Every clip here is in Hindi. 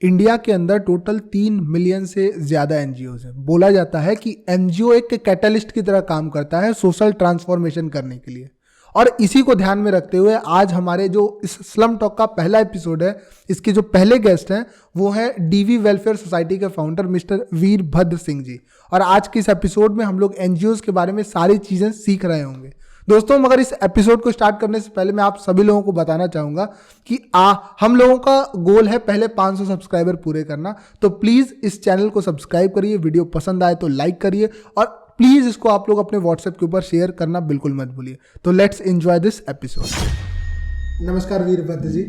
इंडिया के अंदर टोटल 3 मिलियन से ज़्यादा एनजीओज हैं। बोला जाता है कि एनजीओ एक कैटलिस्ट की तरह काम करता है सोशल ट्रांसफॉर्मेशन करने के लिए। और इसी को ध्यान में रखते हुए आज हमारे जो इस स्लम टॉक का पहला एपिसोड है, इसके जो पहले गेस्ट हैं वो है डीवी वेलफेयर सोसाइटी के फाउंडर मिस्टर वीरभद्र सिंह जी। और आज के इस एपिसोड में हम लोग एनजीओज के बारे में सारी चीज़ें सीख रहे होंगे। दोस्तों, मगर इस एपिसोड को स्टार्ट करने से पहले मैं आप सभी लोगों को बताना चाहूँगा कि हम लोगों का गोल है पहले 500 सब्सक्राइबर पूरे करना। तो प्लीज़ इस चैनल को सब्सक्राइब करिए, वीडियो पसंद आए तो लाइक करिए और प्लीज़ इसको आप लोग अपने व्हाट्सएप के ऊपर शेयर करना बिल्कुल मत भूलिए। तो लेट्स एंजॉय दिस एपिसोड। नमस्कार वीरभद्र जी।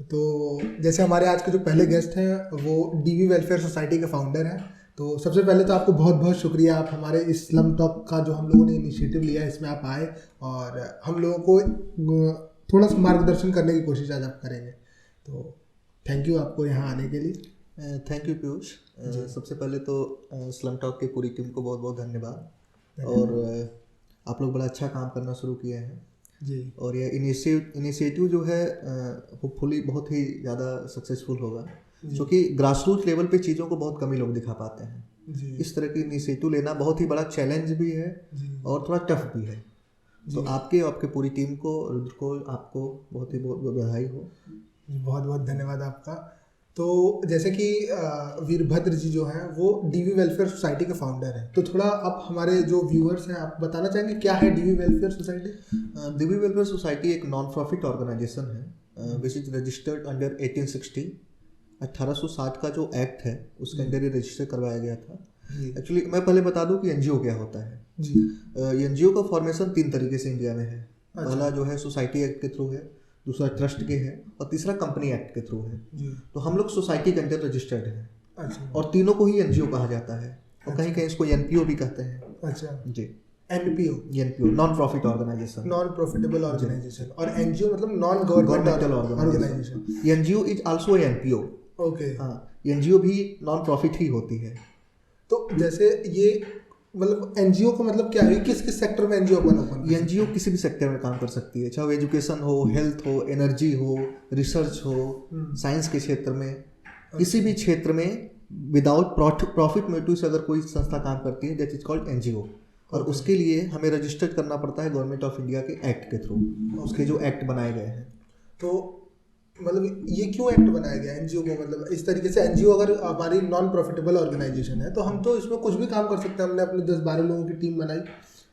तो जैसे हमारे आज के जो पहले गेस्ट हैं वो डीवी वेलफेयर सोसाइटी के फाउंडर हैं। तो सबसे पहले तो आपको बहुत बहुत शुक्रिया, आप हमारे इस स्लम टॉक का जो हम लोगों ने इनिशिएटिव लिया है इसमें आप आए और हम लोगों को थोड़ा सा मार्गदर्शन करने की कोशिश आज आप करेंगे। तो थैंक यू आपको यहाँ आने के लिए। Thank you Piyush. सबसे पहले तो स्लम टॉक की पूरी टीम को बहुत बहुत धन्यवाद। और आप लोग बड़ा अच्छा काम करना शुरू किए हैं जी। और ये इनिशिएटिव जो है होपफुली बहुत ही ज़्यादा सक्सेसफुल होगा, क्योंकि ग्रास रूट लेवल पे चीज़ों को बहुत कम ही लोग दिखा पाते हैं जी। इस तरह की इनिशिएटिव लेना बहुत ही बड़ा चैलेंज भी है और थोड़ा टफ भी है। तो आपके पूरी टीम को, रुद्र को, आपको बहुत बधाई हो। बहुत बहुत धन्यवाद आपका। तो जैसे कि वीरभद्र जी जो हैं वो डीवी वेलफेयर सोसाइटी के फाउंडर हैं, तो थोड़ा आप हमारे जो व्यूअर्स हैं आप बताना चाहेंगे क्या है DV welfare society? DV welfare society एक नॉन प्रॉफिट ऑर्गेनाइजेशन है विच इज रजिस्टर्ड अंडर 1860। 1860 का जो एक्ट है उसके अंदर ये रजिस्टर करवाया गया था। एक्चुअली मैं पहले बता दूं कि एनजीओ क्या होता है जी। एनजीओ का फॉर्मेशन 3 तरीके से इंडिया में है। पहला जो है सोसाइटी एक्ट के थ्रू है, दूसरा ट्रस्ट के है और तीसरा कंपनी एक्ट के थ्रू है जी। तो हम लोग सोसाइटी के अंदर रजिस्टर्ड है। अच्छा। और तीनों को ही एनजीओ कहा जाता है और कहीं कहीं इसको एनपीओ भी कहते हैं। अच्छा जी। NPO non profit organisation, non profitable organisation. और एनजीओ मतलब non governmental organisation. NGO is also NPO. Okay. हाँ, एनजीओ भी नॉन प्रॉफिट ही होती है। तो जैसे ये मतलब एनजीओ का मतलब क्या है, किस किस सेक्टर में एनजीओ ओपन? एनजीओ किसी भी सेक्टर में काम कर सकती है, चाहे वो एजुकेशन हो, हेल्थ हो, एनर्जी हो, रिसर्च हो, साइंस के क्षेत्र में, किसी भी क्षेत्र में विदाउट प्रॉफिट मोटिव से अगर कोई संस्था काम करती है दैट इज कॉल्ड एनजीओ। और उसके लिए हमें रजिस्टर करना पड़ता है गवर्नमेंट ऑफ इंडिया के एक्ट के थ्रू, उसके जो एक्ट बनाए गए हैं। तो मतलब ये क्यों एक्ट बनाया गया एनजीओ को? मतलब इस तरीके से एनजीओ अगर हमारी नॉन प्रॉफिटेबल ऑर्गेनाइजेशन है तो हम तो इसमें कुछ भी काम कर सकते हैं। हमने अपने 10-12 लोगों की टीम बनाई,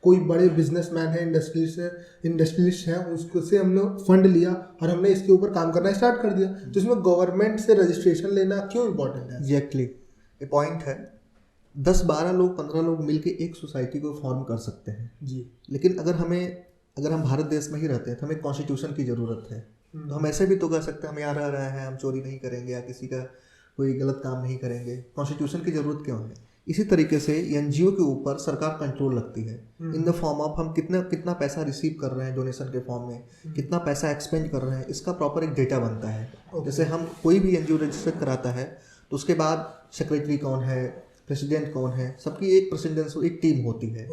कोई बड़े बिजनेसमैन है, इंडस्ट्रियलिस्ट हैं, उसको से हमने फंड लिया और हमने इसके ऊपर काम करना स्टार्ट कर दिया। तो इसमें गवर्नमेंट से रजिस्ट्रेशन लेना क्यों इम्पोर्टेंट है? एग्जैक्टली ये पॉइंट है। 10-12 लोग, 15 लोग मिलकर एक सोसाइटी को फॉर्म कर सकते हैं जी। लेकिन अगर हम भारत देश में ही रहते हैं तो हमें कॉन्स्टिट्यूशन की ज़रूरत है। तो हम ऐसे भी तो कर सकते हैं, हम यहाँ रह रहे हैं, हम चोरी नहीं करेंगे या किसी का कोई गलत काम नहीं करेंगे, कॉन्स्टिट्यूशन की ज़रूरत क्यों है? इसी तरीके से एनजीओ के ऊपर सरकार कंट्रोल रखती है इन द फॉर्म ऑफ हम कितना पैसा रिसीव कर रहे हैं डोनेशन के फॉर्म में, कितना पैसा एक्सपेंड कर रहे हैं, इसका प्रॉपर एक डेटा बनता है। जैसे हम कोई भी एनजीओ रजिस्टर कराता है तो उसके बाद सेक्रेटरी कौन है, प्रेसिडेंट कौन है, सबकी एक प्रेसिडेंस, एक टीम होती है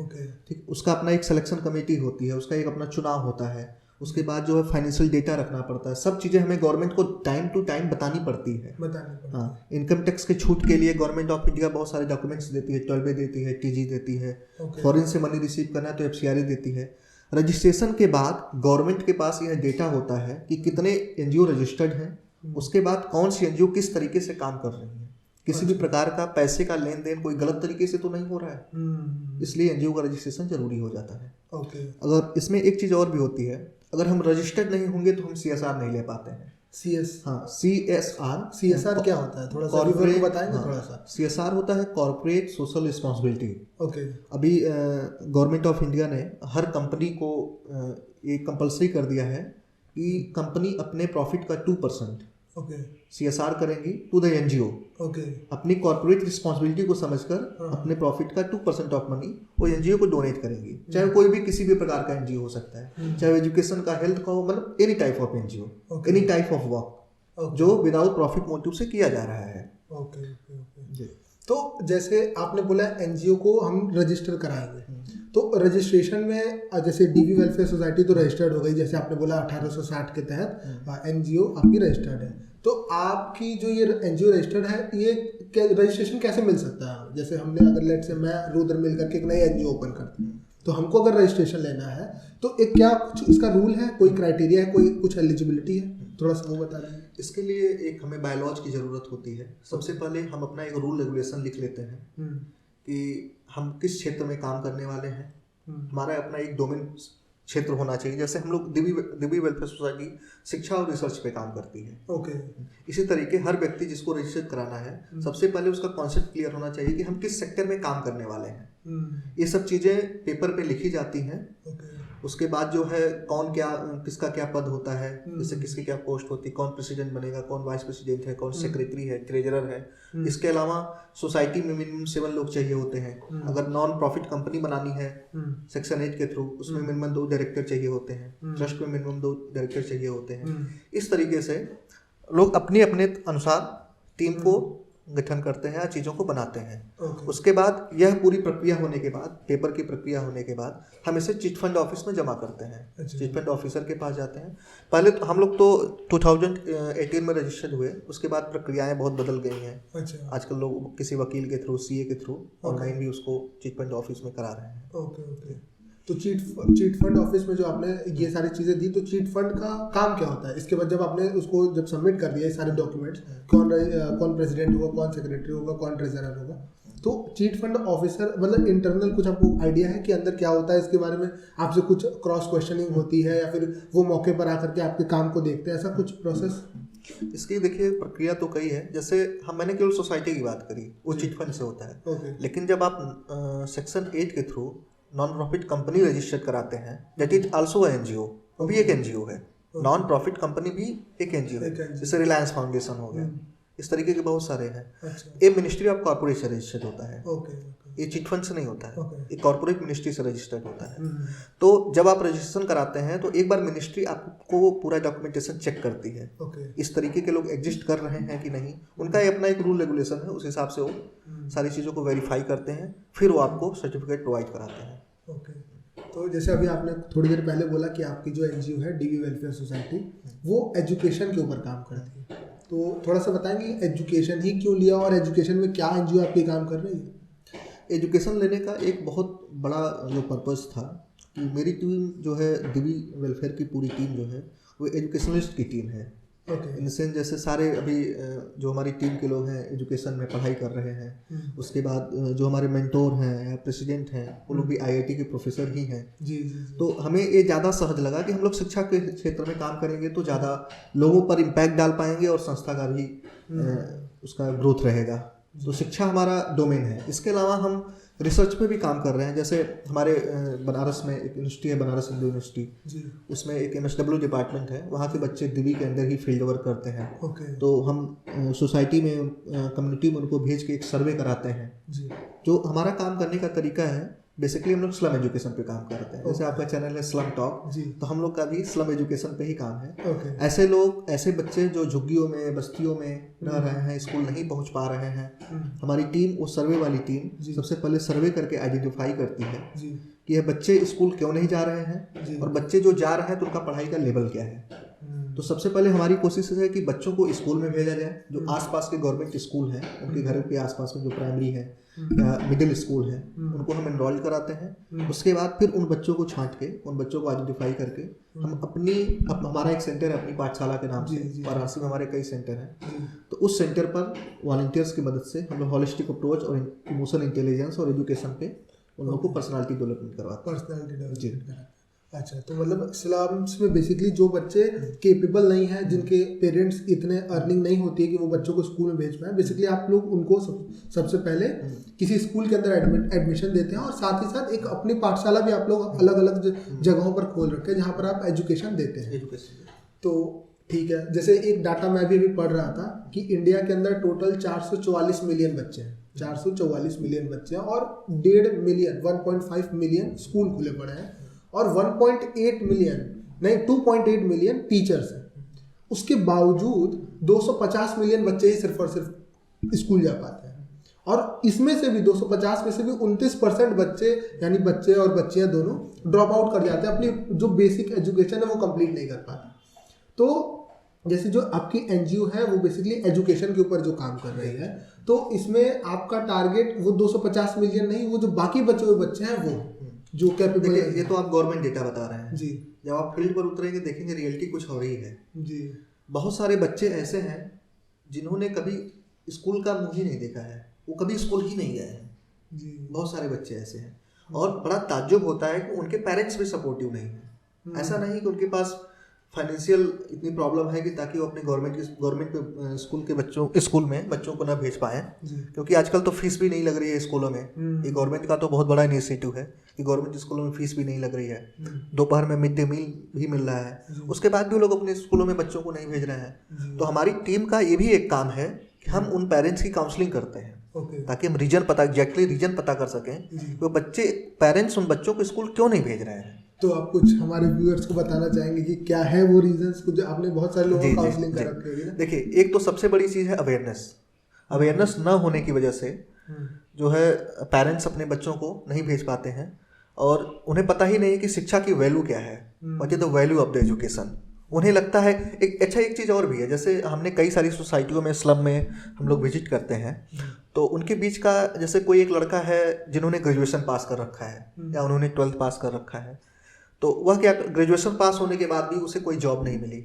ठीक। उसका अपना एक सिलेक्शन कमेटी होती है, उसका एक अपना चुनाव होता है। उसके बाद जो है फाइनेंशियल डेटा रखना पड़ता है। सब चीज़ें हमें गवर्नमेंट को टाइम टू टाइम बतानी पड़ती है। हाँ, इनकम टैक्स के छूट के लिए गवर्नमेंट ऑफ इंडिया बहुत सारे डॉक्यूमेंट्स देती है, 12A देती है, TG देती है, फॉरेन से मनी रिसीव करना है तो FCRA देती है। रजिस्ट्रेशन के बाद गवर्नमेंट के पास यह डेटा होता है कि कितने एनजीओ रजिस्टर्ड हैं, उसके बाद कौन सी एनजीओ किस तरीके से काम कर रही है, किसी भी प्रकार का पैसे का लेन देन कोई गलत तरीके से तो नहीं हो रहा है, इसलिए एनजीओ का रजिस्ट्रेशन जरूरी हो जाता है। अगर इसमें एक चीज़ और भी होती है, अगर हम रजिस्टर्ड नहीं होंगे तो हम CSR नहीं ले पाते हैं। CSR क्या होता है, थोड़ा सा बताएंगे? थोड़ा सा CSR होता है कॉर्पोरेट सोशल रिस्पॉन्सिबिलिटी। ओके। अभी गवर्नमेंट ऑफ इंडिया ने हर कंपनी को ये कंपलसरी कर दिया है कि कंपनी अपने प्रॉफिट का 2% CSR करेंगी टू द एनजीओ। अपनी कॉर्पोरेट रिस्पॉन्सिबिलिटी को समझकर अपने प्रॉफिट का 2% ऑफ मनी वो एनजीओ को डोनेट करेंगी, चाहे कोई भी किसी भी प्रकार का एनजीओ हो सकता है, चाहे एजुकेशन का, हेल्थ का हो, मतलब any type of NGO, any type of work जो विदाउट प्रॉफिट मोटिव से किया जा रहा है। तो जैसे आपने बोला एनजीओ को हम रजिस्टर कराएंगे, तो रजिस्ट्रेशन में जैसे डीवी वेलफेयर सोसाइटी तो रजिस्टर्ड हो गई, जैसे आपने बोला 1860 के तहत एनजीओ आपकी रजिस्टर्ड है। तो आपकी जो ये एनजीओ रजिस्टर्ड है, ये रजिस्ट्रेशन कैसे मिल सकता है? जैसे हमने अगर लेट से मैं रुद्र मिल करके एक नई एनजीओ ओपन करता हूँ, तो हमको अगर रजिस्ट्रेशन लेना है तो एक क्या कुछ इसका रूल है, कोई क्राइटेरिया है, कोई कुछ एलिजिबिलिटी है? थोड़ा सा वो बता दें। इसके लिए एक हमें बायलॉज की ज़रूरत होती है। सबसे पहले हम अपना एक रूल रेगुलेशन लिख लेते हैं कि हम किस क्षेत्र में काम करने वाले हैं। हमारा अपना एक डोमेन क्षेत्र होना चाहिए। जैसे हम लोग दिव्य वेलफेयर सोसाइटी शिक्षा और रिसर्च पे काम करती है। ओके। इसी तरीके हर व्यक्ति जिसको रजिस्टर कराना है, सबसे पहले उसका कॉन्सेप्ट क्लियर होना चाहिए कि हम किस सेक्टर में काम करने वाले हैं। ये सब चीज़ें पेपर पे लिखी जाती हैं। उसके बाद जो है कौन क्या, किसका क्या पद होता है, जैसे किसकी क्या पोस्ट होती है, कौन प्रेसिडेंट बनेगा, कौन वाइस प्रेसिडेंट है, कौन सेक्रेटरी है, ट्रेजरर है। इसके अलावा सोसाइटी में मिनिमम 7 लोग चाहिए होते हैं। अगर नॉन प्रॉफिट कंपनी बनानी है सेक्शन 8 के थ्रू, उसमें मिनिमम 2 डायरेक्टर चाहिए होते हैं। ट्रस्ट में मिनिमम 2 डायरेक्टर चाहिए होते हैं। इस तरीके से लोग अपने अपने अनुसार टीम को गठन करते हैं, चीज़ों को बनाते हैं। उसके बाद यह पूरी प्रक्रिया होने के बाद, पेपर की प्रक्रिया होने के बाद, हम इसे चिट फंड ऑफिस में जमा करते हैं। चिट फंड ऑफिसर के पास जाते हैं। पहले तो हम लोग तो 2018 में रजिस्टर्ड हुए, उसके बाद प्रक्रियाएं बहुत बदल गई हैं। आजकल लोग किसी वकील के थ्रू, सीए के थ्रू ऑनलाइन भी उसको चिट फंड ऑफिस में करा रहे हैं। तो चीट फंड ऑफिस में जो आपने ये सारी चीज़ें दी, तो चीट फंड का काम क्या होता है? इसके बाद जब आपने उसको जब सबमिट कर दिया ये सारे डॉक्यूमेंट्स, कौन प्रेसिडेंट होगा, कौन सेक्रेटरी होगा, कौन ट्रेजरर होगा, तो चीट फंड ऑफिसर मतलब इंटरनल कुछ आपको आइडिया है कि अंदर क्या होता है? इसके बारे में आपसे कुछ क्रॉस क्वेश्चनिंग होती है या फिर वो मौके पर आकर के आपके काम को देखते हैं, ऐसा कुछ प्रोसेस? इसकी देखिए प्रक्रिया तो कई है। जैसे मैंने केवल सोसाइटी की बात करी, वो चिट फंड से होता है। लेकिन जब आप सेक्शन 8 के through non profit company register कराते हैं, दैट इज आल्सो एनजीओ, वो भी एक एनजीओ है। नॉन प्रॉफिट कंपनी भी एक एनजीओ है, जैसे रिलायंस फाउंडेशन हो गया। इस तरीके के बहुत सारे हैं। ये मिनिस्ट्री ऑफ कॉर्पोरेट से रजिस्टर्ड होता है। ये चिट फंड से नहीं होता है, ये कॉर्पोरेट मिनिस्ट्री से रजिस्टर्ड होता है। तो जब आप रजिस्ट्रेशन कराते हैं तो एक बार मिनिस्ट्री आपको पूरा डॉक्यूमेंटेशन चेक करती है। इस तरीके के लोग एग्जिस्ट कर रहे हैं कि नहीं, उनका ये अपना एक रूल रेगुलेशन है, उस हिसाब से वो सारी चीज़ों को वेरीफाई करते हैं, फिर वो आपको सर्टिफिकेट प्रोवाइड कराते हैं। तो जैसे अभी आपने थोड़ी देर पहले बोला कि आपकी जो एनजीओ है डीवी वेलफेयर सोसाइटी, वो एजुकेशन के ऊपर काम करती है, तो थोड़ा सा बताएंगे एजुकेशन ही क्यों लिया और एजुकेशन में क्या एनजीओ आपकी काम कर रही है? एजुकेशन लेने का एक बहुत बड़ा जो पर्पस था कि मेरी टीम जो है डीवी वेलफेयर की पूरी टीम जो है वो एजुकेशनलिस्ट की टीम है। इन सेंस जैसे सारे अभी जो हमारी टीम के लोग हैं एजुकेशन में पढ़ाई कर रहे हैं। उसके बाद जो हमारे मेंटोर हैं या प्रेसिडेंट हैं वो लोग भी आईआईटी के प्रोफेसर ही हैं। जी। तो हमें ये ज़्यादा सहज लगा कि हम लोग शिक्षा के क्षेत्र में काम करेंगे तो ज़्यादा लोगों पर इम्पैक्ट डाल पाएंगे और संस्था का भी उसका ग्रोथ रहेगा। तो शिक्षा हमारा डोमेन है। इसके अलावा हम रिसर्च में भी काम कर रहे हैं। जैसे हमारे बनारस में एक यूनिवर्सिटी है, बनारस हिंदू यूनिवर्सिटी, उसमें एक MSW डिपार्टमेंट है। वहाँ के बच्चे दिल्ली के अंदर ही फील्ड वर्क करते हैं। तो हम सोसाइटी में कम्युनिटी में उनको भेज के एक सर्वे कराते हैं। जो हमारा काम करने का तरीका है, बेसिकली हम लोग स्लम एजुकेशन पे काम करते हैं। जैसे आपका चैनल है स्लम टॉक, तो हम लोग का भी स्लम एजुकेशन पे ही काम है। ऐसे लोग, ऐसे बच्चे जो झुग्गियों में, बस्तियों में रह रहे हैं, स्कूल नहीं पहुंच पा रहे हैं, हमारी टीम, वो सर्वे वाली टीम सबसे पहले सर्वे करके आइडेंटिफाई करती है कि ये बच्चे स्कूल क्यों नहीं जा रहे हैं और बच्चे जो जा रहे हैं तो उनका पढ़ाई का लेवल क्या है। तो सबसे पहले हमारी कोशिश है कि बच्चों को स्कूल में भेजा जाए। जो आसपास के गवर्नमेंट स्कूल हैं, उनके घर के आसपास में जो प्राइमरी है या मिडिल स्कूल है, उनको हम एनरोल कराते हैं। उसके बाद फिर उन बच्चों को छांट के, उन बच्चों को आइडेंटिफाई करके हम हमारा एक सेंटर है अपनी पाठशाला के नाम से, वाराणसी में हमारे कई सेंटर हैं। तो उस सेंटर पर वॉलंटियर्स की मदद से हम लोग हॉलिस्टिक अप्रोच और इमोशनल इंटेलिजेंस और एजुकेशन पे उन लोगों को पर्सनालिटी डेवलपमेंट करवाते हैं। जी। अच्छा, तो मतलब स्लम्स में बेसिकली जो बच्चे केपेबल नहीं हैं, जिनके पेरेंट्स इतने अर्निंग नहीं होती है कि वो बच्चों को स्कूल में भेज पाए, बेसिकली आप लोग उनको सबसे पहले किसी स्कूल के अंदर एडमिशन देते हैं और साथ ही साथ एक अपनी पाठशाला भी आप लोग अलग अलग जगहों पर खोल रखे हैं जहाँ पर आप एजुकेशन देते हैं। तो ठीक है, जैसे एक डाटा मैं भी पढ़ रहा था कि इंडिया के अंदर टोटल 444 मिलियन बच्चे हैं, 444 मिलियन बच्चे हैं और 1.5 मिलियन 1.5 मिलियन स्कूल खुले पड़े हैं और 1.8 मिलियन नहीं 2.8 मिलियन टीचर्स हैं। उसके बावजूद 250 मिलियन बच्चे ही सिर्फ और सिर्फ स्कूल जा पाते हैं और इसमें से भी 250 में से भी 29% बच्चे, यानी बच्चे और बच्चियां दोनों ड्रॉप आउट कर जाते हैं, अपनी जो बेसिक एजुकेशन है वो कंप्लीट नहीं कर पाते। तो जैसे जो आपकी एनजीओ है वो बेसिकली एजुकेशन के ऊपर जो काम कर रही है, तो इसमें आपका टारगेट वो 250 मिलियन नहीं, वो जो बाकी बचे हुए बच्चे हैं वो जो कैपेबल है। ये तो आप गवर्नमेंट डेटा बता रहे हैं जी। जब आप फील्ड पर उतरेंगे देखेंगे रियलिटी कुछ हो रही है जी। बहुत सारे बच्चे ऐसे हैं जिन्होंने कभी स्कूल का मुंह ही नहीं देखा है, वो कभी स्कूल ही नहीं गए हैं जी। बहुत सारे बच्चे ऐसे हैं और बड़ा ताज्जुब होता है कि उनके पेरेंट्स भी सपोर्टिव नहीं है। ऐसा नहीं कि उनके पास फाइनेंशियल इतनी प्रॉब्लम है कि ताकि वो अपने गवर्नमेंट स्कूल में बच्चों को ना भेज पाएँ, क्योंकि आजकल तो फीस भी नहीं लग रही है स्कूलों में। ये गवर्नमेंट का तो बहुत बड़ा इनिशिएटिव है कि गवर्नमेंट स्कूलों में फीस भी नहीं लग रही है, दोपहर में मिड डे मील भी मिल रहा है, उसके बाद भी लोग अपने स्कूलों में बच्चों को नहीं भेज रहे हैं। तो हमारी टीम का ये भी एक काम है कि हम उन पेरेंट्स की काउंसलिंग करते हैं ताकि हम रीजन पता कर सकें वो पेरेंट्स उन बच्चों को स्कूल क्यों नहीं भेज रहे हैं। तो आप कुछ हमारे व्यूअर्स को बताना चाहेंगे कि क्या है वो रीजंस, कुछ आपने बहुत सारे लोगों को काउंसलिंग कर रखी होगी ना। देखिए, एक तो सबसे बड़ी चीज़ है अवेयरनेस न होने की वजह से जो है पेरेंट्स अपने बच्चों को नहीं भेज पाते हैं और उन्हें पता ही नहीं कि शिक्षा की वैल्यू क्या है, what is the value of the education. उन्हें लगता है एक चीज़ और भी है, जैसे हमने कई सारी सोसाइटियों में, स्लम में हम लोग विजिट करते हैं, तो उनके बीच का जैसे कोई एक लड़का है जिन्होंने ग्रेजुएशन पास कर रखा है या उन्होंने 12th पास कर रखा है, तो वह क्या ग्रेजुएशन पास होने के बाद भी उसे कोई जॉब नहीं मिली,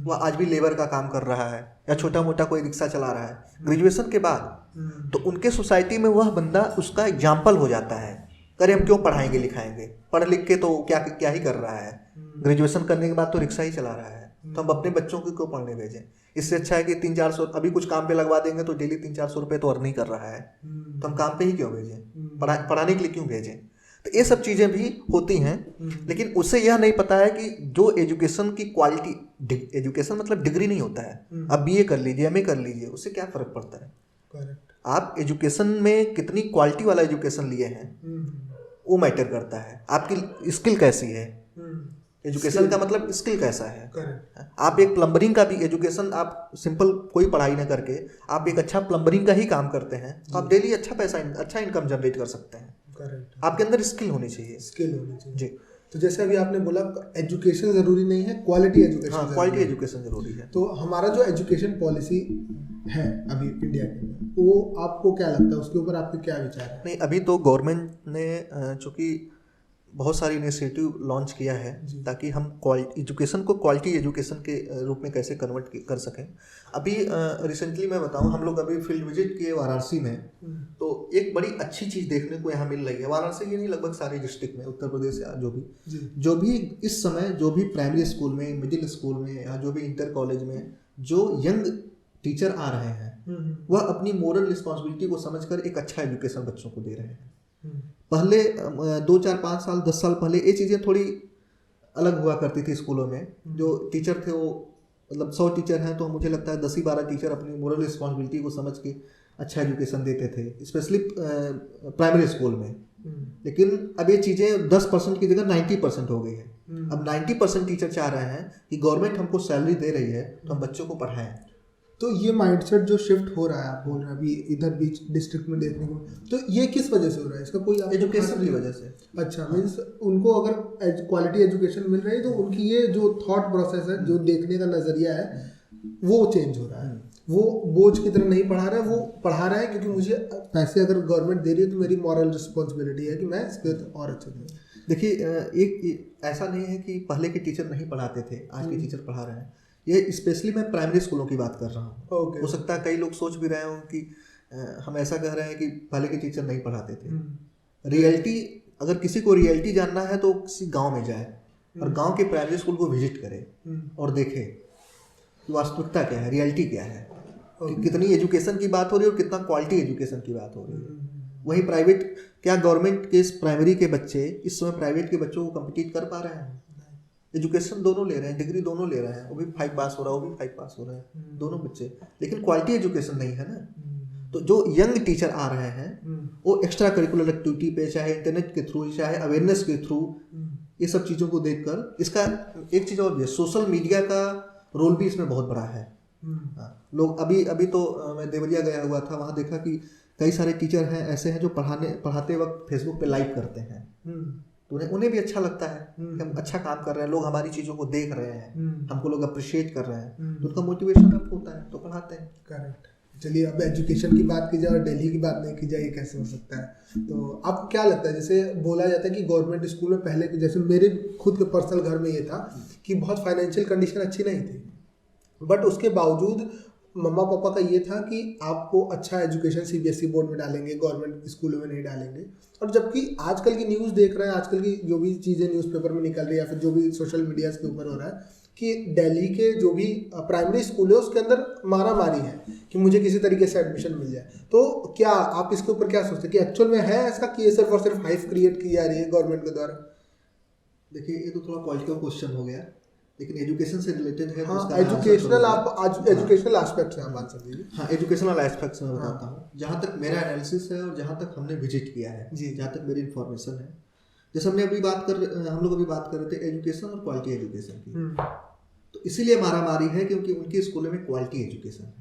वह आज भी लेबर का काम कर रहा है या छोटा मोटा कोई रिक्शा चला रहा है ग्रेजुएशन के बाद। तो उनके सोसाइटी में वह बंदा उसका एग्जाम्पल हो जाता है, अरे हम क्यों पढ़ाएंगे लिखाएंगे, पढ़ लिख के तो क्या ही कर रहा है, ग्रेजुएशन करने के बाद तो रिक्शा ही चला रहा है, तो हम अपने बच्चों को क्यों पढ़ने भेजें। इससे अच्छा है कि 300-400 अभी कुछ काम पे लगवा देंगे तो डेली 300-400 रुपये तो अर्न ही कर रहा है, तो हम काम पे ही क्यों भेजें, पढ़ाने के लिए क्यों भेजें। तो ये सब चीज़ें भी होती हैं, लेकिन उससे यह नहीं पता है कि जो एजुकेशन की क्वालिटी, एजुकेशन मतलब डिग्री नहीं होता है, आप BA कर लीजिए, MA कर लीजिए, उससे क्या फ़र्क पड़ता है। करेक्ट। आप एजुकेशन में कितनी क्वालिटी वाला एजुकेशन लिए हैं वो मैटर करता है, आपकी स्किल कैसी है। एजुकेशन का मतलब स्किल कैसा है। करेक्ट। आप एक प्लम्बरिंग का भी एजुकेशन, आप सिंपल कोई पढ़ाई ना करके आप एक अच्छा प्लम्बरिंग का ही काम करते हैं तो आप डेली अच्छा इनकम जनरेट कर सकते हैं। करेक्ट। आपके अंदर स्किल होनी चाहिए। जी। तो जैसे अभी आपने बोला एजुकेशन ज़रूरी नहीं है, क्वालिटी एजुकेशन। हाँ, क्वालिटी एजुकेशन ज़रूरी है। तो हमारा जो एजुकेशन पॉलिसी है अभी इंडिया की, वो आपको क्या लगता है, उसके ऊपर आपके क्या विचार है। नहीं, अभी तो गवर्नमेंट ने चूँकि बहुत सारी इनिशिएटिव लॉन्च किया है ताकि हम एजुकेशन को क्वालिटी एजुकेशन के रूप में कैसे कन्वर्ट कर सकें। अभी रिसेंटली मैं बताऊं, हम लोग अभी फील्ड विजिट किए वाराणसी में, तो एक बड़ी अच्छी चीज़ देखने को यहाँ मिल रही है। वाराणसी ये नहीं, लगभग सारे डिस्ट्रिक्ट में, उत्तर प्रदेश या जो भी इस समय जो भी प्राइमरी स्कूल में, मिडिल स्कूल में या जो भी इंटर कॉलेज में जो यंग टीचर आ रहे हैं वह अपनी मोरल रिस्पॉन्सिबिलिटी को समझकर एक अच्छा एजुकेशन बच्चों को दे रहे हैं। पहले 2, 4, 5 साल 10 साल पहले ये चीज़ें थोड़ी अलग हुआ करती थी स्कूलों में। जो टीचर थे वो मतलब 100 टीचर हैं तो मुझे लगता है 10-12 टीचर अपनी मोरल रिस्पॉन्सिबिलिटी को समझ के अच्छा एजुकेशन देते थे, स्पेशली प्राइमरी स्कूल में। लेकिन अब ये चीज़ें 10% की जगह 90% हो गई है। अब 90% टीचर चाह रहे हैं कि गवर्नमेंट हमको सैलरी दे रही है तो हम बच्चों को पढ़ाएं। तो ये माइंडसेट जो शिफ्ट हो रहा है, आप बोल रहे हैं अभी इधर बीच डिस्ट्रिक्ट में देखने को, तो ये किस वजह से हो रहा है, इसका कोई एजुकेशन की वजह से। अच्छा, मीन्स उनको अगर क्वालिटी एजुकेशन मिल रही है तो उनकी ये जो थॉट प्रोसेस है, जो देखने का नज़रिया है, वो चेंज हो रहा है। वो बोझ की तरह नहीं पढ़ा रहा है, वो पढ़ा रहा है क्योंकि मुझे पैसे अगर गवर्नमेंट दे रही है तो मेरी मॉरल रिस्पॉन्सिबिलिटी है कि मैं इसके और अच्छे दूँ। देखिए, एक ऐसा नहीं है कि पहले के टीचर नहीं पढ़ाते थे, आज के टीचर पढ़ा रहे हैं। ये स्पेशली मैं प्राइमरी स्कूलों की बात कर रहा हूँ। हो सकता है कई लोग सोच भी रहे हों कि हम ऐसा कह रहे हैं कि पहले के टीचर नहीं पढ़ाते थे। रियलिटी, अगर किसी को रियलिटी जानना है तो किसी गांव में जाए और गांव के प्राइमरी स्कूल को विजिट करे और देखे कि वास्तविकता क्या है, रियलिटी क्या है, कि कितनी एजुकेशन की बात हो रही है और कितना क्वालिटी एजुकेशन की बात हो रही है। वही प्राइवेट, क्या गवर्नमेंट के प्राइमरी के बच्चे इस समय प्राइवेट के बच्चों को कम्पिटिट कर पा रहे हैं। एजुकेशन दोनों ले रहे हैं, डिग्री दोनों ले रहे हैं, वो भी 5 पास हो रहा है, वो भी 5 पास हो रहे हैं, दोनों बच्चे, लेकिन क्वालिटी एजुकेशन नहीं है ना। तो जो यंग टीचर आ रहे हैं वो एक्स्ट्रा करिकुलर एक्टिविटी पे, चाहे इंटरनेट के थ्रू, चाहे अवेयरनेस के थ्रू, ये सब चीज़ों को देखकर, इसका एक चीज़ और भी है, सोशल मीडिया का रोल भी इसमें बहुत बड़ा है। लोग अभी तो मैं देवरिया गया हुआ था, वहाँ देखा कि कई सारे टीचर हैं ऐसे हैं जो पढ़ाते वक्त फेसबुक पे लाइव करते हैं तो उन्हें भी अच्छा लगता है कि हम अच्छा काम कर रहे हैं, लोग हमारी चीज़ों को देख रहे हैं, हमको लोग अप्रिशिएट कर रहे हैं, तो उनका मोटिवेशन अप होता है तो पढ़ाते हैं। करेक्ट। चलिए, अब एजुकेशन की बात की जाए और दिल्ली की बात नहीं की जाए, ये कैसे हो सकता है? तो आपको क्या लगता है, जैसे बोला जाता है कि गवर्नमेंट स्कूल में पहले, जैसे मेरे खुद के पर्सनल घर में ये था कि बहुत फाइनेंशियल कंडीशन अच्छी नहीं थी, बट उसके बावजूद मम्मा पापा का ये था कि आपको अच्छा एजुकेशन सीबीएसई बोर्ड में डालेंगे, गवर्नमेंट स्कूलों में नहीं डालेंगे। और जबकि आजकल की न्यूज़ देख रहे हैं, आजकल की जो भी चीज़ें न्यूज़पेपर में निकल रही है या फिर जो भी सोशल मीडिया के ऊपर हो रहा है कि दिल्ली के जो भी प्राइमरी स्कूल है उसके अंदर मारा मारी है कि मुझे किसी तरीके से एडमिशन मिल जाए। तो क्या आप इसके ऊपर क्या सोचते हैं कि एक्चुअल में है ऐसा कि ये सिर्फ और सिर्फ हाइप क्रिएट की जा रही है गवर्नमेंट के द्वारा? देखिए, ये तो थोड़ा पॉलिटिकल क्वेश्चन हो गया, लेकिन एजुकेशन से रिलेटेड है। हाँ, एजुकेशनल, आप आज एजुकेशनल एस्पेक्ट से आप बात समझिए। हाँ, एजुकेशनल एस्पेक्ट से मैं बताता हूँ, जहाँ तक मेरा एनालिसिस है और जहाँ तक हमने विजिट किया है, जहाँ तक मेरी इन्फॉर्मेशन है। जैसे हम लोग अभी बात कर रहे थे एजुकेशन और क्वालिटी एजुकेशन की, तो इसीलिए मारामारी है क्योंकि उनके स्कूलों में क्वालिटी एजुकेशन है,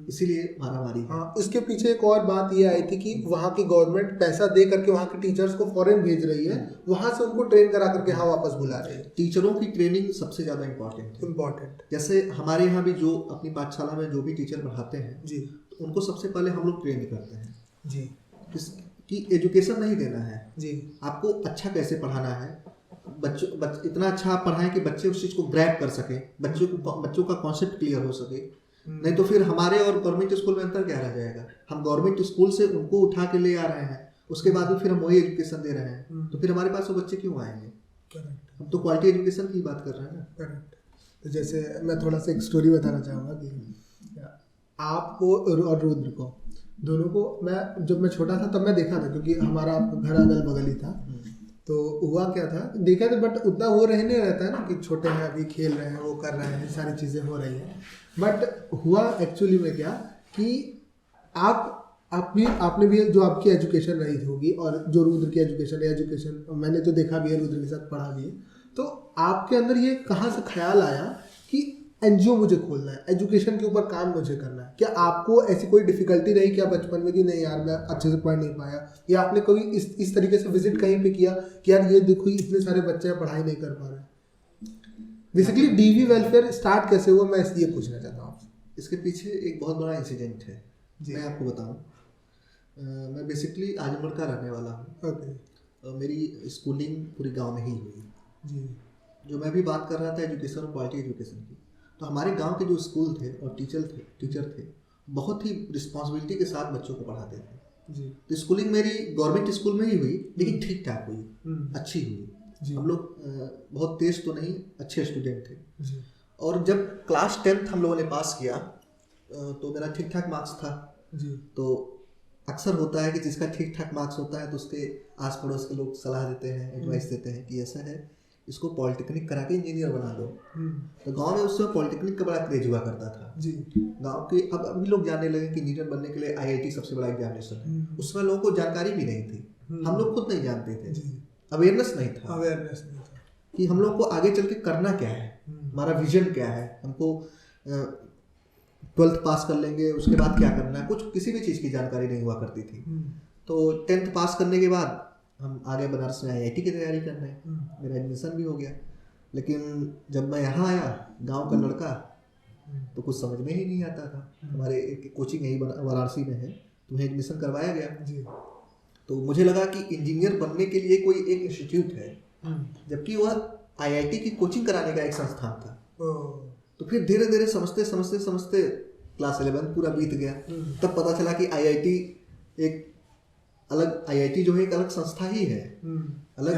इसीलिए मारामारी है। हाँ, इसके पीछे एक और बात ये आई थी कि वहाँ की गवर्नमेंट पैसा दे करके वहाँ के टीचर्स को फॉरेन भेज रही है, वहाँ से उनको ट्रेन करा करके यहाँ वापस बुला रही है। टीचरों की ट्रेनिंग सबसे ज़्यादा इम्पोर्टेंट। जैसे हमारे यहाँ भी जो अपनी पाठशाला में जो भी टीचर पढ़ाते हैं जी, तो उनको सबसे पहले हम लोग ट्रेन करते हैं जी कि एजुकेशन नहीं देना है जी, आपको अच्छा कैसे पढ़ाना है, इतना अच्छा आप पढ़ाएं कि बच्चे उस चीज़ को ग्रैब कर सकें, बच्चों का कॉन्सेप्ट क्लियर हो सके। नहीं तो फिर हमारे और गवर्नमेंट स्कूल में अंतर क्या रह जाएगा? हम गवर्नमेंट स्कूल से उनको उठा के ले आ रहे हैं, उसके बाद भी फिर हम वही एजुकेशन दे रहे हैं, तो फिर हमारे पास वो बच्चे क्यों आएंगे? करेक्ट। हम तो क्वालिटी एजुकेशन की बात कर रहे हैं ना। करेक्ट। तो जैसे मैं थोड़ा सा एक स्टोरी बताना चाहूँगा कि आपको और रुद्र को दोनों को, जब मैं छोटा था तब मैं देखा था, क्योंकि हमारा घर अगल बगल ही था। तो हुआ क्या था, देखा था, बट उतना वो रहने रहता है ना कि छोटे हैं, अभी खेल रहे हैं, वो कर रहे हैं, सारी चीज़ें हो रही हैं। बट हुआ एक्चुअली में क्या कि आपने भी जो आपकी एजुकेशन रही होगी और जो रुद्र की एजुकेशन मैंने तो देखा भी है, रुद्र के साथ पढ़ा भी है, तो आपके अंदर ये कहाँ से ख्याल आया कि एनजीओ मुझे खोलना है, एजुकेशन के ऊपर काम मुझे करना है? क्या आपको ऐसी कोई डिफिकल्टी रही क्या बचपन में कि नहीं यार मैं अच्छे से पढ़ नहीं पाया, या आपने कभी इस तरीके से विजिट कहीं पे किया कि यार ये देखो इतने सारे बच्चे पढ़ाई नहीं कर पा रहे? बेसिकली डीवी वेलफेयर स्टार्ट कैसे हुआ, मैं ये पूछना चाहता हूँ आपसे। इसके पीछे एक बहुत बड़ा इंसिडेंट है, मैं आपको बताऊँ। मैं बेसिकली आजमगढ़ का रहने वाला हूँ। ओके। मेरी स्कूलिंग पूरी गाँव में ही हुई जी। जो मैं भी बात कर रहा था एजुकेशन और क्वालिटी एजुकेशन की, तो हमारे गांव के जो स्कूल थे और टीचर थे बहुत ही रिस्पॉन्सिबिलिटी के साथ बच्चों को पढ़ाते थे जी। तो स्कूलिंग मेरी गवर्नमेंट स्कूल में ही हुई, लेकिन ठीक ठाक हुई, अच्छी हुई। हम लोग बहुत तेज तो नहीं, अच्छे स्टूडेंट थे जी। और जब क्लास 10th हम लोगों ने पास किया तो मेरा ठीक ठाक मार्क्स था जी। तो अक्सर होता है कि जिसका ठीक ठाक मार्क्स होता है तो उसके आस पड़ोस के लोग सलाह देते हैं, एडवाइस देते हैं कि ऐसा है, इसको पॉलिटेक्निक करा के इंजीनियर बना दो। तो गांव में उस समय पॉलिटेक्निक का बड़ा क्रेज हुआ करता था जी। गांव के अब अभी लोग जानने लगे कि इंजीनियर बनने के लिए आईआईटी सबसे बड़ा एग्जामिनेशन है। उस समय लोगों को जानकारी भी नहीं थी, हम लोग खुद नहीं जानते थे, अवेयरनेस नहीं था कि हम लोग को आगे चल के करना क्या है, हमारा विजन क्या है, हमको 12th पास कर लेंगे उसके बाद क्या करना है, कुछ किसी भी चीज़ की जानकारी नहीं हुआ करती थी। तो 10th पास करने के बाद हम आगे बनारस में आईआईटी की तैयारी कर रहे हैं, मेरा एडमिशन भी हो गया। लेकिन जब मैं यहाँ आया गांव का लड़का, तो कुछ समझ में ही नहीं आता था। हमारे एक कोचिंग यही वाराणसी में है, तो वहीं एडमिशन करवाया गया जी। तो मुझे लगा कि इंजीनियर बनने के लिए कोई एक इंस्टीट्यूट है, जबकि वह आईआईटी की कोचिंग कराने का एक संस्थान था। तो फिर धीरे धीरे समझते क्लास 11 पूरा बीत गया, तब पता चला कि आईआईटी जो है एक अलग संस्था ही है, अलग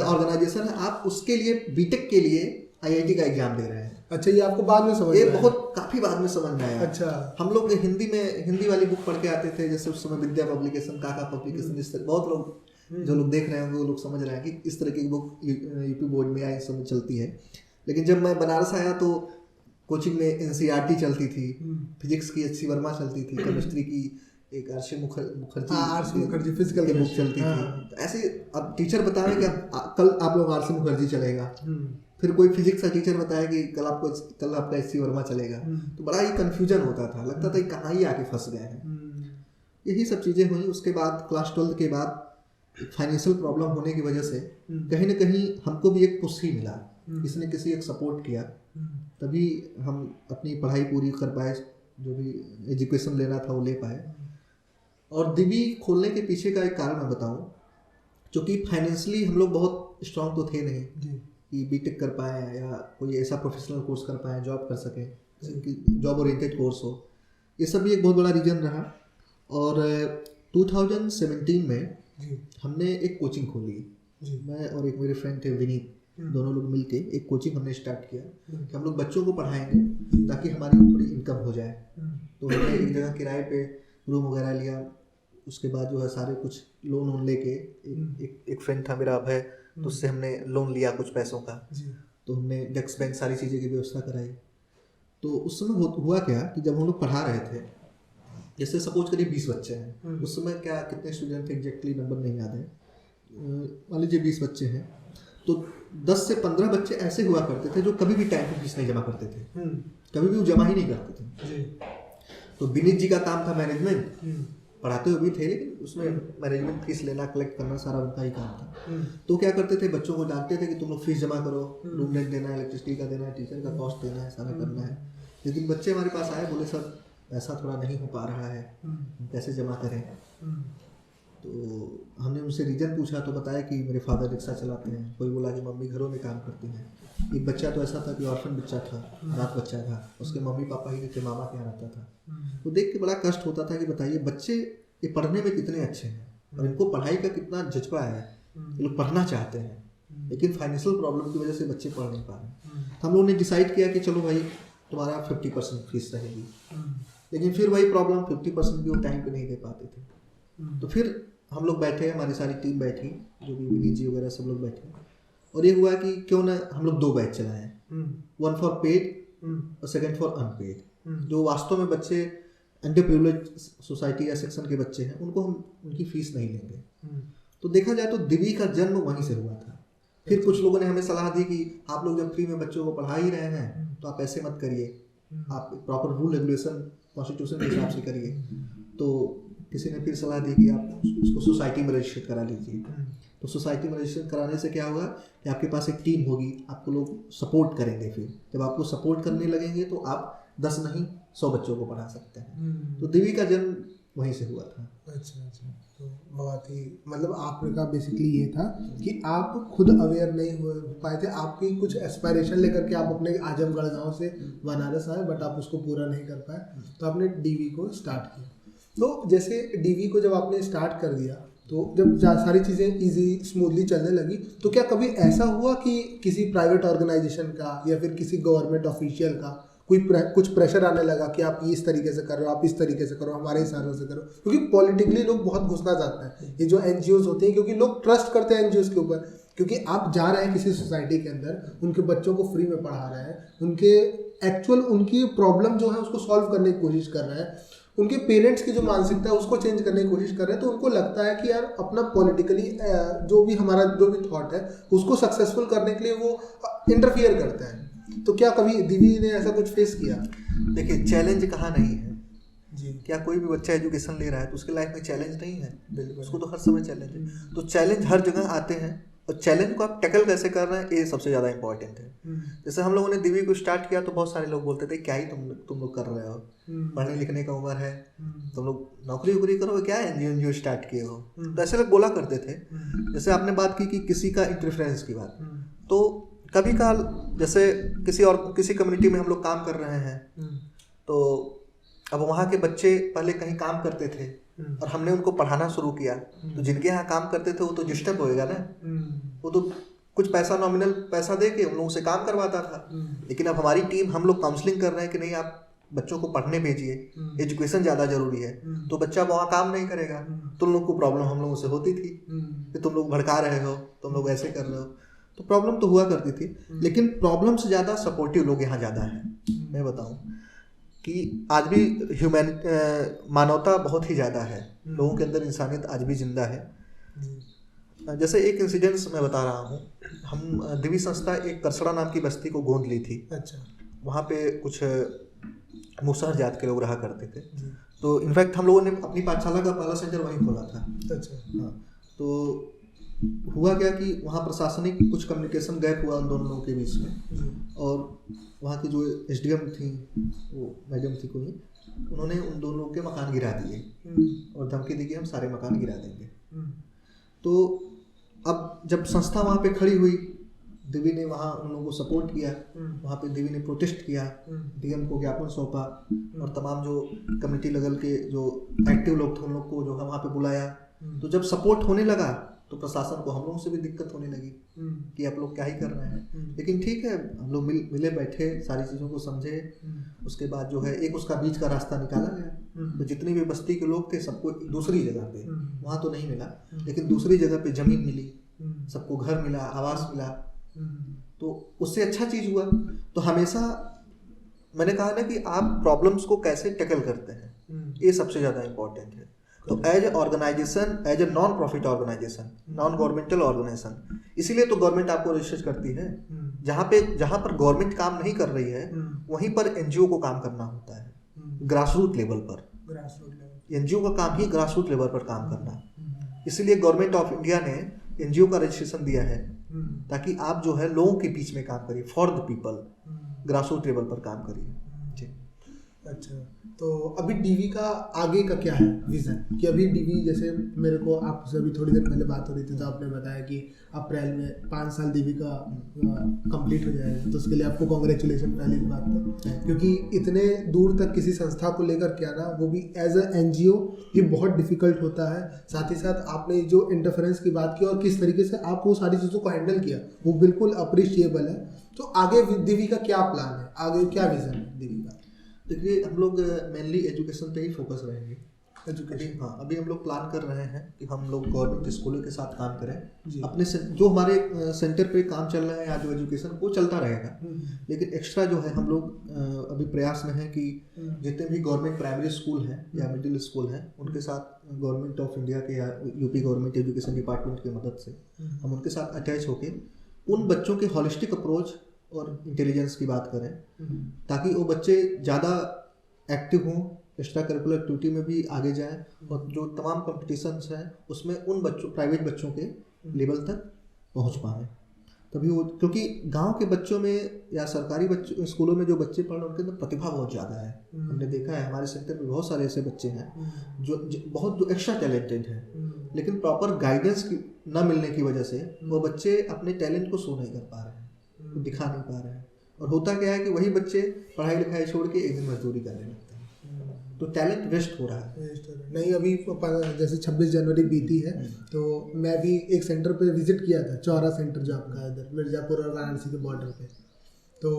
ऑर्गेनाइजेशन है। आप उसके लिए बीटेक के लिए आईआईटी का एग्जाम दे रहे हैं। अच्छा, ये आपको बाद में समझ आया? काफी बाद में समझ में आया। अच्छा। हम लोग हिंदी वाली बुक पढ़ के आते थे, जैसे उस समय विद्या पब्लिकेशन, काका पब्लिकेशन, इस तरह बहुत लोग जो लोग देख रहे हैं वो लोग समझ रहे हैं कि इस तरह की बुक यूपी बोर्ड में आई समय चलती है। लेकिन जब मैं बनारस आया तो कोचिंग में एनसीईआरटी चलती थी, फिजिक्स की एच.सी. वर्मा चलती थी, केमिस्ट्री की एक आर.सी. मुखर्जी फिजिकल की बुक चलती थी। ऐसे अब टीचर बताए कि कल आप लोग आर.सी. मुखर्जी चलेगा, फिर कोई फिजिक्स का टीचर बताया कि कल आपका एच.सी. वर्मा चलेगा। तो बड़ा ही कंफ्यूजन होता था, लगता था कि कहाँ ही आके फंस गए हैं। यही सब चीज़ें हुई। उसके बाद क्लास 12 के बाद फाइनेंशियल प्रॉब्लम होने की वजह से कहीं ना कहीं हमको भी एक पुश ही मिला, किसी ने किसी एक सपोर्ट किया, तभी हम अपनी पढ़ाई पूरी कर पाए, जो भी एजुकेशन लेना था वो ले पाए। और दिवी खोलने के पीछे का एक कारण मैं बताऊं, क्योंकि फाइनेंशियली हम लोग बहुत स्ट्रांग तो थे नहीं कि बीटेक कर पाए या कोई ऐसा प्रोफेशनल कोर्स कर पाए, जॉब कर सकें, जॉब ओरिएंटेड कोर्स हो, ये सब भी एक बहुत बड़ा रीजन रहा। और 2017 में हमने एक कोचिंग खोली, मैं और एक मेरे फ्रेंड थे विनीत, दोनों लोग मिलके एक कोचिंग हमने स्टार्ट किया कि हम लोग बच्चों को पढ़ाएंगे ताकि हमारी थोड़ी इनकम हो जाए। तो हमने एक जगह किराए पे रूम वगैरह लिया, उसके बाद जो है सारे कुछ लोन लेके, एक फ्रेंड था मेरा अभय, तो उससे हमने लोन लिया कुछ पैसों का, तो हमने डेस्क बैंक सारी चीज़ें की व्यवस्था कराई। तो उस समय हुआ क्या कि जब हम लोग पढ़ा रहे थे, जैसे सपोज करिए 20 बच्चे हैं, उस समय क्या कितने स्टूडेंट थे एग्जैक्टली नंबर नहीं याद है, मान लीजिए 20 बच्चे हैं, तो 10 से 15 बच्चे ऐसे हुआ करते थे जो कभी भी टाइम पे फीस नहीं जमा करते थे, कभी भी वो जमा ही नहीं करते थे। तो विनीत जी का काम था मैनेजमेंट, पढ़ाते हुए भी थे लेकिन उसमें मैनेजमेंट फीस लेना, कलेक्ट करना सारा उनका ही काम था। तो क्या करते थे, बच्चों को डांटते थे कि तुम लोग फीस जमा करो, रूम रेंट देना है, इलेक्ट्रिसिटी का देना है, टीचर का कॉस्ट देना है, सारा करना है। लेकिन बच्चे हमारे पास आए, बोले सर पैसा थोड़ा नहीं हो पा रहा है, कैसे जमा करें। तो हमने उनसे रीज़न पूछा तो बताया कि मेरे फादर रिक्शा चलाते हैं, कोई बोला कि मम्मी घरों में काम करती हैं। एक बच्चा तो ऐसा था कि ऑर्फन बच्चा था, अनाथ बच्चा था, उसके मम्मी पापा ही थे, मामा के यहाँ रहता था। तो देख के बड़ा कष्ट होता था कि बताइए बच्चे ये पढ़ने में कितने अच्छे हैं और इनको पढ़ाई का कितना जज्बा है, ये लोग पढ़ना चाहते हैं, लेकिन फाइनेंशियल प्रॉब्लम की वजह से बच्चे पढ़ नहीं पा रहे। हम लोगों ने डिसाइड किया कि चलो भाई तुम्हारा 50% फीस रहेगी, लेकिन फिर वही प्रॉब्लम, 50% भी वो टाइम पे नहीं दे पाते थे। तो फिर हम लोग बैठे, हमारी सारी टीम बैठी, जो भी विनीत जी वगैरह सब लोग बैठे, और ये हुआ कि क्यों ना हम लोग 2 बैच चलाएं, 1 फॉर पेड और 2nd फॉर अनपेड। जो वास्तव में बच्चे अंडर प्रिविलेज सोसाइटी या सेक्शन के बच्चे हैं, उनको हम उनकी फीस नहीं लेंगे। तो देखा जाए तो दिवी का जन्म वहीं से हुआ था। फिर कुछ लोगों ने हमें सलाह दी कि आप लोग जब फ्री में बच्चों को पढ़ा ही रहे हैं तो आप ऐसे मत करिए, आप प्रॉपर रूल रेगुलेशन कॉन्स्टिट्यूशन के हिसाब से करिए। तो किसी ने फिर सलाह दी कि आप उसको सोसाइटी में रजिस्टर करा लीजिए। तो सोसाइटी में रजिस्टर कराने से क्या होगा कि आपके पास एक टीम होगी, आपको लोग सपोर्ट करेंगे। फिर जब आपको सपोर्ट करने लगेंगे तो आप 10 नहीं 100 बच्चों को पढ़ा सकते हैं। तो दिवी का जन्म वहीं से हुआ था। अच्छा, तो बहुत ही मतलब आपने का बेसिकली ये था कि आप खुद अवेयर नहीं हो पाए थे, आपकी कुछ एस्पायरेशन लेकर के आप अपने आजमगढ़ गांव से बनारस आए, बट आप उसको पूरा नहीं कर पाए, तो आपने डीवी को स्टार्ट किया। तो जैसे डीवी को जब आपने स्टार्ट कर दिया, तो जब सारी चीज़ें इजी स्मूथली चलने लगी, तो क्या कभी ऐसा हुआ कि किसी प्राइवेट ऑर्गेनाइजेशन का या फिर किसी गवर्नमेंट ऑफिशियल का कुछ प्रेशर आने लगा कि आप इस तरीके से कर रहे हो, आप इस तरीके से करो, हमारे हिसाब से करो? क्योंकि पॉलिटिकली लोग बहुत घुसना चाहते हैं, ये जो एनजीओज होते हैं, क्योंकि लोग ट्रस्ट करते हैं एनजीओज के ऊपर, क्योंकि आप जा रहे हैं किसी सोसाइटी के अंदर, उनके बच्चों को फ्री में पढ़ा रहे हैं, उनके एक्चुअल उनकी प्रॉब्लम जो है उसको सॉल्व करने की कोशिश कर रहे हैं, उनके पेरेंट्स की जो मानसिकता है उसको चेंज करने की कोशिश कर रहे हैं। तो उनको लगता है कि यार अपना पॉलिटिकली जो भी हमारा जो भी थॉट है उसको सक्सेसफुल करने के लिए वो इंटरफियर करते हैं। तो क्या कभी दिवी ने ऐसा कुछ फेस किया? देखिए, चैलेंज कहाँ नहीं है जी। क्या कोई भी बच्चा एजुकेशन ले रहा है तो उसके लाइफ में चैलेंज नहीं है? बिल्कुल, उसको तो हर समय चैलेंज है। तो चैलेंज हर जगह आते हैं, और चैलेंज को आप टैकल कैसे कर रहे हैं ये सबसे ज़्यादा इंपॉर्टेंट है। जैसे हम लोगों ने दिवी को स्टार्ट किया तो बहुत सारे लोग बोलते थे क्या ही तुम लोग कर रहे हो, पढ़ने लिखने का उम्र है, तुम लोग नौकरी वोकरी करो, क्या एनजीओ स्टार्ट किए हो, तो ऐसे लोग बोला करते थे। जैसे आपने बात की कि किसी का इंटरफेरेंस की बात, तो कभी काल जैसे किसी कम्युनिटी में हम लोग काम कर रहे हैं, तो अब वहाँ के बच्चे पहले कहीं काम करते थे और हमने उनको पढ़ाना शुरू किया, तो जिनके यहाँ काम करते थे वो तो डिस्टर्ब होएगा ना, वो तो कुछ पैसा नॉमिनल पैसा दे के उन लोगों से काम करवाता था। लेकिन अब हमारी टीम, हम लोग काउंसलिंग कर रहे हैं कि नहीं आप बच्चों को पढ़ने भेजिए, एजुकेशन ज़्यादा जरूरी है, तो बच्चा वहाँ काम नहीं करेगा। तुम लोग को प्रॉब्लम हम लोगों से होती थी कि तुम लोग भड़का रहे हो, तुम लोग ऐसे कर रहे हो, तो प्रॉब्लम तो हुआ करती थी। लेकिन प्रॉब्लम से ज़्यादा सपोर्टिव लोग यहाँ ज़्यादा है। मैं बताऊँ कि आज भी मानवता बहुत ही ज़्यादा है, लोगों के अंदर इंसानियत आज भी जिंदा है। जैसे एक इंसिडेंस मैं बता रहा हूँ, हम दिवी संस्था एक करसड़ा नाम की बस्ती को गोद ली थी। अच्छा। वहाँ पे कुछ मुसहर जात के लोग रहा करते थे, तो इनफैक्ट हम लोगों ने अपनी पाठशाला का पहला सेंटर वहीं खोला था। अच्छा। हाँ, तो हुआ क्या कि वहाँ प्रशासनिक कुछ कम्युनिकेशन गैप हुआ उन दोनों लोगों के बीच में, और वहाँ की जो एसडीएम थी, वो मैडम थी कोई, उन्होंने उन दोनों लोगों के मकान गिरा दिए और धमकी दी कि हम सारे मकान गिरा देंगे। तो अब जब संस्था वहाँ पे खड़ी हुई, दिव्य ने वहाँ उन लोगों को सपोर्ट किया, वहाँ पे दिव्य ने प्रोटेस्ट किया, डीएम को ज्ञापन सौंपा, और तमाम जो कम्युनिटी लेवल के जो एक्टिव लोग थे उन लोग को जो है वहाँ पे बुलाया। तो जब सपोर्ट होने लगा तो प्रशासन को हम लोगों से भी दिक्कत होने लगी कि आप लोग क्या ही कर रहे हैं। लेकिन ठीक है, हम लोग मिले बैठे, सारी चीज़ों को समझे, उसके बाद जो है एक उसका बीच का रास्ता निकाला गया। तो जितनी भी बस्ती के लोग थे सबको दूसरी जगह पे, वहाँ तो नहीं मिला, लेकिन दूसरी जगह पे ज़मीन मिली, सबको घर मिला, आवास मिला, तो उससे अच्छा चीज़ हुआ। तो हमेशा मैंने कहा ना कि आप प्रॉब्लम्स को कैसे टैकल करते हैं, ये सबसे ज़्यादा इम्पोर्टेंट है। तो as a organisation, as a non profit organisation, non governmental organisation, इसीलिए तो गवर्नमेंट आपको रजिस्टर करती है। जहाँ पर गवर्नमेंट काम नहीं कर रही है वहीं पर एनजीओ को काम करना होता है, ग्रासरूट लेवल पर। एनजीओ का काम ही ग्रासरूट लेवल पर काम करना। इसीलिए गवर्नमेंट ऑफ इंडिया ने एनजीओ का रजिस्ट्रेशन दिया है, ताकि आप जो है लोगों के बीच में काम करिए, for the people, grassroot level पर काम करिए। अच्छा, तो अभी डीवी का आगे का क्या है विजन? कि अभी डीवी, जैसे मेरे को आपसे अभी थोड़ी देर पहले बात हो रही थी तो आपने बताया कि अप्रैल में 5 साल डीवी का कंप्लीट हो जाएगा, तो उसके लिए आपको कॉन्ग्रेचुलेशन पहली बात तो, क्योंकि इतने दूर तक किसी संस्था को लेकर के आना, वो भी एज अ एनजीओ, ये बहुत डिफिकल्ट होता है। साथ ही साथ आपने जो इंटरफेरेंस की बात की और किस तरीके से आपको सारी चीज़ों को हैंडल किया, वो बिल्कुल अप्रिशिएबल है। तो आगे डीवी का क्या प्लान है, आगे क्या विजन है डीवी का? देखिए, हम लोग मेनली एजुकेशन पे ही फोकस रहेंगे। एजुकेशन, हाँ, अभी हम लोग प्लान कर रहे हैं कि हम लोग गवर्नमेंट स्कूलों के साथ काम करें। अपने जो हमारे सेंटर पे काम चल रहा है या जो एजुकेशन, वो चलता रहेगा, लेकिन एक्स्ट्रा जो है हम लोग अभी प्रयास में है कि जितने भी गवर्नमेंट प्राइमरी स्कूल हैं या मिडिल स्कूल हैं, उनके साथ गवर्नमेंट ऑफ इंडिया के या यूपी गवर्नमेंट एजुकेशन डिपार्टमेंट की मदद से हम उनके साथ अटैच होकर उन बच्चों के हॉलिस्टिक अप्रोच और इंटेलिजेंस की बात करें, ताकि वो बच्चे ज़्यादा एक्टिव हों, एक्स्ट्रा करिकुलर एक्टिविटी में भी आगे जाएं, और जो तमाम कॉम्पिटिशन्स हैं उसमें उन बच्चों, प्राइवेट बच्चों के लेवल तक पहुंच पाएँ। तभी वो, क्योंकि गांव के बच्चों में या सरकारी बच्चों स्कूलों में जो बच्चे पढ़ रहे हैं उनके अंदर प्रतिभा बहुत ज़्यादा है। हमने देखा है हमारे सेंटर में बहुत सारे ऐसे बच्चे हैं जो एक्स्ट्रा टैलेंटेड हैं, लेकिन प्रॉपर गाइडेंस न मिलने की वजह से वो बच्चे अपने टैलेंट को शो नहीं कर पा रहे हैं, दिखा नहीं पा रहे हैं। और होता क्या है कि वही बच्चे पढ़ाई लिखाई छोड़ के एक दिन मजदूरी करने लगते हैं, तो टैलेंट वेस्ट हो रहा है। नहीं, अभी जैसे 26 जनवरी बीती है, तो मैं भी एक सेंटर पे विजिट किया था, चौरा सेंटर जो आपका है इधर मिर्ज़ापुर और वाराणसी के बॉर्डर पे। तो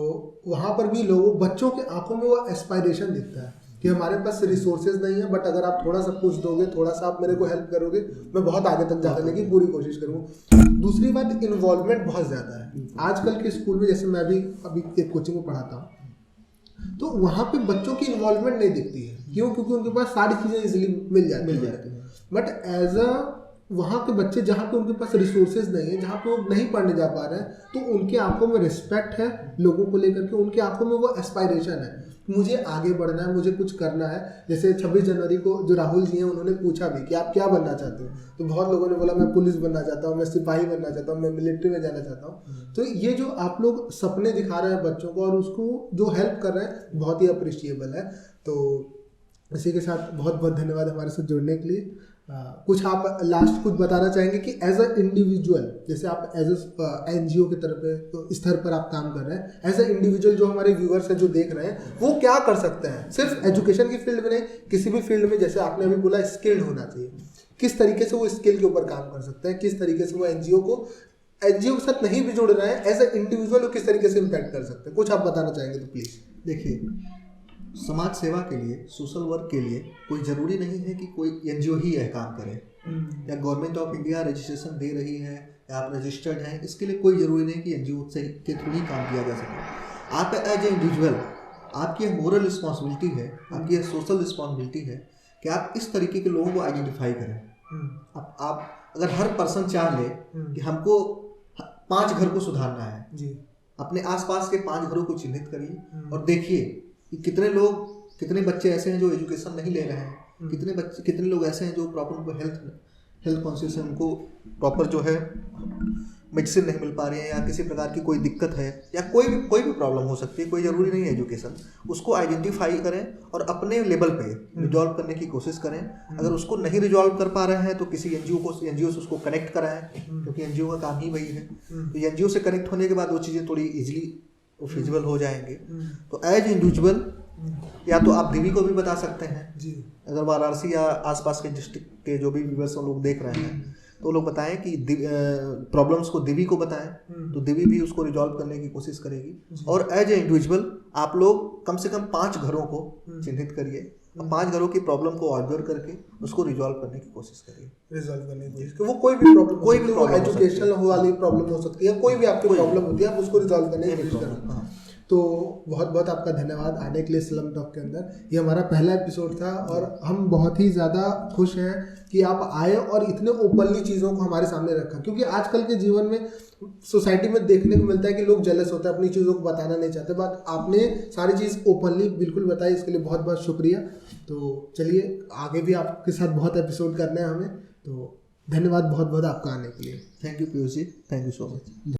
वहाँ पर भी लोगों, बच्चों के आंखों में वो एस्पायरेशन दिखता है कि हमारे पास रिसोर्सेज नहीं है, बट अगर आप थोड़ा सा पुश दोगे, थोड़ा सा आप मेरे को हेल्प करोगे, मैं बहुत आगे तक जाने की पूरी कोशिश करूँगा। दूसरी बात, इन्वॉल्वमेंट बहुत ज़्यादा है आजकल के स्कूल में। जैसे मैं भी अभी एक कोचिंग में पढ़ाता हूँ, तो वहाँ पे बच्चों की इन्वॉल्वमेंट नहीं दिखती है। क्यों? क्योंकि उनके पास सारी चीज़ें इजीली मिल जाती हैं। बट एज अ वहाँ के बच्चे जहाँ पे उनके पास रिसोर्सेज नहीं है, जहाँ पे वो नहीं पढ़ने जा पा रहे हैं, तो उनके आंखों में रिस्पेक्ट है लोगों को लेकर के, उनके आंखों में वो एस्पायरेशन है, मुझे आगे बढ़ना है, मुझे कुछ करना है। जैसे 26 जनवरी को जो राहुल जी हैं, उन्होंने पूछा भी कि आप क्या बनना चाहते हो, तो बहुत लोगों ने बोला मैं पुलिस बनना चाहता हूँ, मैं सिपाही बनना चाहता हूँ, मैं मिलिट्री में जाना चाहता हूँ। तो ये जो आप लोग सपने दिखा रहे हैं बच्चों को और उसको जो हेल्प कर रहे हैं, बहुत ही अप्रिशिएबल है। तो इसी के साथ बहुत बहुत धन्यवाद हमारे साथ जुड़ने के लिए। कुछ आप लास्ट कुछ बताना चाहेंगे कि एज अ इंडिविजुअल, जैसे आप एज अ एनजीओ के तरफ तो स्तर पर आप काम कर रहे हैं, एज अ इंडिविजुअल जो हमारे व्यूअर्स हैं जो देख रहे हैं, वो क्या कर सकते हैं? सिर्फ एजुकेशन की फील्ड में नहीं, किसी भी फील्ड में, जैसे आपने अभी बोला स्किल्ड होना चाहिए, किस तरीके से वो स्किल के ऊपर काम कर सकते हैं, किस तरीके से वो एनजीओ के साथ नहीं भी जुड़ रहे हैं, एज अ इंडिविजुअल वो किस तरीके से इम्पैक्ट कर सकते हैं? कुछ आप बताना चाहेंगे तो प्लीज़। देखिए, समाज सेवा के लिए, सोशल वर्क के लिए कोई ज़रूरी नहीं है कि कोई एनजीओ ही यह काम करे, या गवर्नमेंट ऑफ इंडिया रजिस्ट्रेशन दे रही है या आप रजिस्टर्ड हैं, इसके लिए कोई ज़रूरी नहीं कि एनजीओ के थ्रू ही काम किया जा सके। आप एज ए इंडिविजुअल, आपकी यह मोरल रिस्पॉन्सिबिलिटी है, आपकी यह सोशल रिस्पॉन्सिबिलिटी है कि आप इस तरीके के लोगों को आइडेंटिफाई करें। आप अगर हर पर्सन चाह ले कि हमको 5 घर को सुधारना है जी, अपने आसपास के 5 घरों को चिन्हित करिए और देखिए कि कितने बच्चे ऐसे हैं जो एजुकेशन नहीं ले रहे हैं, कितने लोग ऐसे हैं जो प्रॉपर उनको हेल्थ हेल्थ कॉन्शियस है, उनको प्रॉपर जो है मेडिसिन नहीं मिल पा रही है या किसी प्रकार की कोई दिक्कत है या कोई भी प्रॉब्लम हो सकती है, कोई ज़रूरी नहीं है एजुकेशन, उसको आइडेंटिफाई करें और अपने लेवल पे रिजॉल्व करने की कोशिश करें। अगर उसको नहीं रिजॉल्व कर पा रहे हैं तो किसी एनजीओ से उसको कनेक्ट कराएं, क्योंकि एनजीओ का काम ही वही है। तो एनजीओ से कनेक्ट होने के बाद वो चीज़ें थोड़ी ईजिली फिजिबल हो जाएंगे। तो एज इंडिविजुअल या तो आप दिवी को भी बता सकते हैं जी, अगर वाराणसी या आसपास के डिस्ट्रिक्ट के जो भी व्यूअर्स लोग देख रहे हैं तो लोग बताएं कि प्रॉब्लम्स को दिवी को बताएं, तो दिवी भी उसको रिजॉल्व करने की कोशिश करेगी। और एज ए इंडिविजुअल आप लोग कम से कम 5 घरों को चिन्हित करिए और 5 घरों की प्रॉब्लम को ऑब्जर्व करके उसको रिजॉल्व करने की कोशिश करिए, रिजॉल्व करने की कोशिश। वो कोई भी प्रॉब्लम एजुकेशनल वाली प्रॉब्लम हो सकती है, कोई भी आपकी प्रॉब्लम होती है, आप उसको रिजॉल्व करने की कोशिश करें। तो बहुत बहुत आपका धन्यवाद आने के लिए स्लम टॉक के अंदर। ये हमारा पहला एपिसोड था और हम बहुत ही ज़्यादा खुश हैं कि आप आए और इतने ओपनली चीज़ों को हमारे सामने रखा, क्योंकि आजकल के जीवन में सोसाइटी में देखने को मिलता है कि लोग जेलस होते हैं, अपनी चीज़ों को बताना नहीं चाहते, बट आपने सारी चीज़ ओपनली बिल्कुल बताई, इसके लिए बहुत बहुत शुक्रिया। तो चलिए आगे भी आपके साथ बहुत एपिसोड करना है हमें, तो धन्यवाद बहुत बहुत आपका आने के लिए। Thank you Piyush ji, thank you so much.